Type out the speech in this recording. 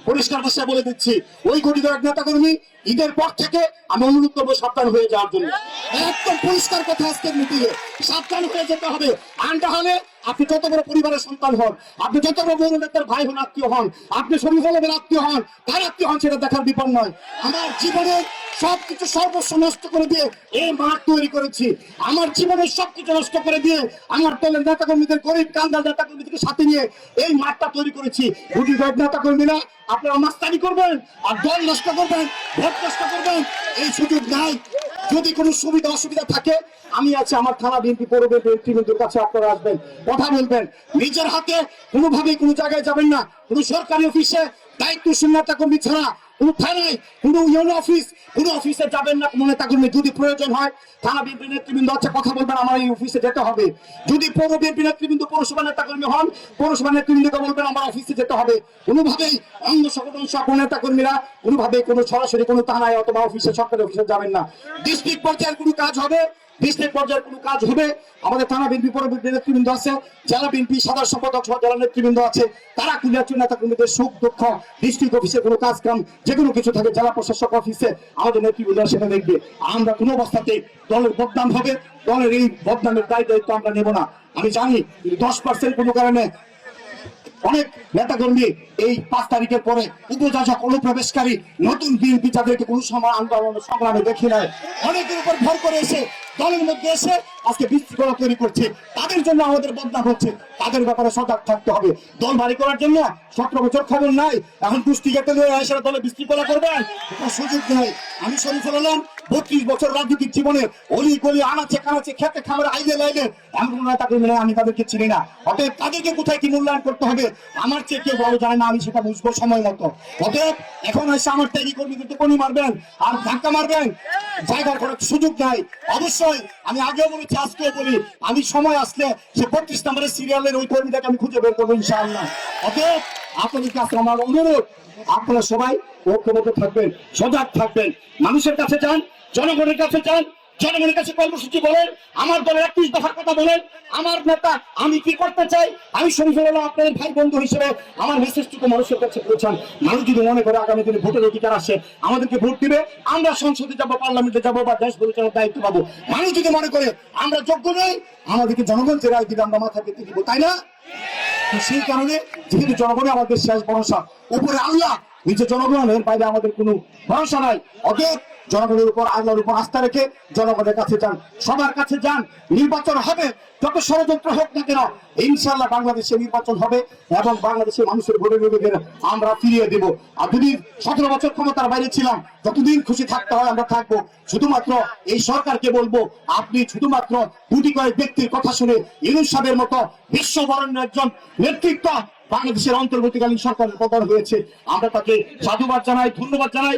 পরিষ্কার ভাষায় বলে দিচ্ছি, ওই গঠিত এক নেতা কর্মী ঈদের পর থেকে আমি অনুরোধ করবো সাবধান হয়ে যাওয়ার জন্য। একদম পরিষ্কার কথা আজকের মিটিংয়ে, সাবধান হয়ে যেতে হবে। আনটা হলে আপনি যত বড় পরিবারের সন্তান হন, আপনি যত বড় বড় নেতার ভাই হন, আত্মীয় হন, আপনি শরীফ আলমের আত্মীয় হন, তার আত্মীয় হন, সেটা দেখার বিপদ নয়। আমার জীবনের সবকিছু সর্বস্ব নষ্ট করে দিয়ে এই মাঠ তৈরি করেছি। আমার জীবনের সবকিছু নষ্ট করে দিয়ে আমার দলের নেতা কর্মীদের, গরিব কান্দাল নেতা কর্মীদেরকে সাথে নিয়ে এই মাঠটা তৈরি করেছি। গুটি গরিব নেতা কর্মীরা আপনারা মাস্তানি করবেন আর দল নষ্ট করবেন, ভোট নষ্ট করবেন, এই সুযোগ নাই। যদি কোনো সুবিধা অসুবিধা থাকে আমি আছি, আমার থানা বিএনপি পৌর বিএনপির কাছে আপনারা আসবেন, কথা বলবেন। নিজের হাতে কোনোভাবেই কোনো জায়গায় যাবেন না। কোনো সরকারি অফিসে দায়িত্বশীল নেতা কর্মী ছাড়া, কোনো থানায়, কোনো ইউনো অফিস, কোনো অফিসে যাবেন না কোনো নেতা কর্মী। যদি প্রয়োজন হয় থানা বিএনপি নেতৃবৃন্দ আছে, কথা বলবেন, আমার এই অফিসে যেতে হবে। যদি পৌর বিএনপি নেতৃবৃন্দ পৌরসভা নেতা কর্মী হন, পৌরসভা নেতৃবৃন্দকে বলবেন আমার অফিসে যেতে হবে। কোনোভাবেই অঙ্গ সংগঠন সকল নেতা কর্মীরা কোনোভাবেই কোনো সরাসরি কোনো থানায় অথবা অফিসে, সরকারি অফিসে যাবেন না। ডিস্ট্রিক্ট পর্যায়ের কোনো কাজ হবে, ডিস্ট্রিক্ট পর্যায়ের কোনো কাজ হবে, আমাদের থানা বিএনপি পৌর বিএনপি নেতৃবৃন্দ আছে, জেলা বিএনপি সাধারণ সম্পাদক সহ জেলা নেতৃবৃন্দ আছে, তারা কুলিয়াচুর নেতা কর্মীদের সুখ দুঃখ, ডিস্ট্রিক্ট অফিসে কোনো কাজ কাম যে কোনো কিছু থাকে জেলা প্রশাসক অফিসে আমাদের নেতৃবৃন্দ সেটা দেখবে। আমরা কোনো অবস্থাতেই দলের বদনাম হবে, দলের এই বদনামের দায়িত্ব আমরা নেব না। আমি জানি 10% কোনো কারণে অনেক নেতা কর্মী এই 5 তারিখের পরে উপযাচক অনুপ্রবেশকারী নতুন বিএনপি যাদেরকে কোনো সময় আন্দোলন সংগ্রামে দেখে নেয়, অনেকের উপর ভর করে এসে দলের মধ্যে এসে আজকে বিশৃঙ্খলা তৈরি করছে, তাদের জন্য আমাদের বদনাম হচ্ছে। তাদের ব্যাপারে সজাগ থাকতে হবে। দল ভারী করার জন্য 17 বছর খবর নাই, এখন কুস্তি কেটে নিয়ে এসে দলে বিশৃঙ্খলা করবেন, এটা সুযোগ নেই। আমি শরীফুল আলম 32 বছর রাজনৈতিক জীবনে অলি গলি আনাচে কানাচে খেতে খামারে আইলে লাইলে এমন কোনো নেতা কর্মী আমি তাদেরকে চিনি না। অতএব তাদেরকে কোথায় কি মূল্যায়ন করতে হবে আমার চেয়ে কেউ ভালো জানে না, আমি সেটা বুঝবো সময় মতো। অতএব এখন এসে আমার ত্যাগী কর্মীদেরকে কোনি মারবেন আর ধাক্কা মারবেন, জায়গার কোনো সুযোগ নাই। অবশ্যই আমি আগেও বলেছি, আজকেও বলি, আমি সময় আসলে সে 32 নম্বরের সিরিয়ালের ওই কর্মীটাকে আমি খুঁজে বের করবো ইনশাআল্লাহ। অতএব আপনাদের কাছে আমার অনুরোধ, আপনারা সবাই ঐক্যবদ্ধ থাকবেন, সজাগ থাকবেন, মানুষের কাছে যান, জনগণের কাছে যান, জনগণের কাছে কর্মসূচি বলেন, আমার দলের 31 দফার কথা বলেন, আমার নেতা আমি কি করতে চাই, আমি শরীফুল আলম আপনাদের ভাই বন্ধু হিসেবে আমার মেসেজটুকু মানুষের কাছে পৌঁছান। মানুষ যদি মনে করে আগামী দিনে ভোটের অধিকার আসে, আমাদেরকে ভোট দিবে, আমরা সংসদে যাবো, পার্লামেন্টে যাবো বা দেশ পরিচালনার দায়িত্ব পাবো। মানুষ যদি মনে করে আমরা যোগ্য নই, আমাদেরকে জনগণ যে রায় দিবে আমরা মাথা পেতে দিব, তাই না? সেই কারণে যেহেতু জনগণই আমাদের শেষ ভরসা, উপরে আল্লাহ, নিচে জনগণের বাইরে আমাদের কোনো ভরসা নাই। অতএব জনগণের উপর, আল্লাহর উপর আস্থা রেখে জনগণের কাছে যান, সবার কাছে যান। নির্বাচন হবে, যত ষড়যন্ত্র হোক না কেন, ইনশাআল্লাহ বাংলাদেশে নির্বাচন হবে এবং বাংলাদেশের মানুষের ভোটের অধিকার আমরা ফিরিয়ে দেব। আর যদি 17 বছর ক্ষমতার বাইরে ছিলাম, যতদিন খুশি থাকতে হয় আমরা থাকবো। শুধুমাত্র এই সরকারকে বলবো, আপনি শুধুমাত্র দুটি কয়েক ব্যক্তির কথা শুনে ইউনূস সাহেবের মতো বিশ্ববরেণ্য একজন নেতৃত্ব বাংলাদেশের অন্তর্বর্তীকালীন সরকারের পতন হয়েছে, আমরা তাকে সাধুবাদ জানাই, ধন্যবাদ জানাই।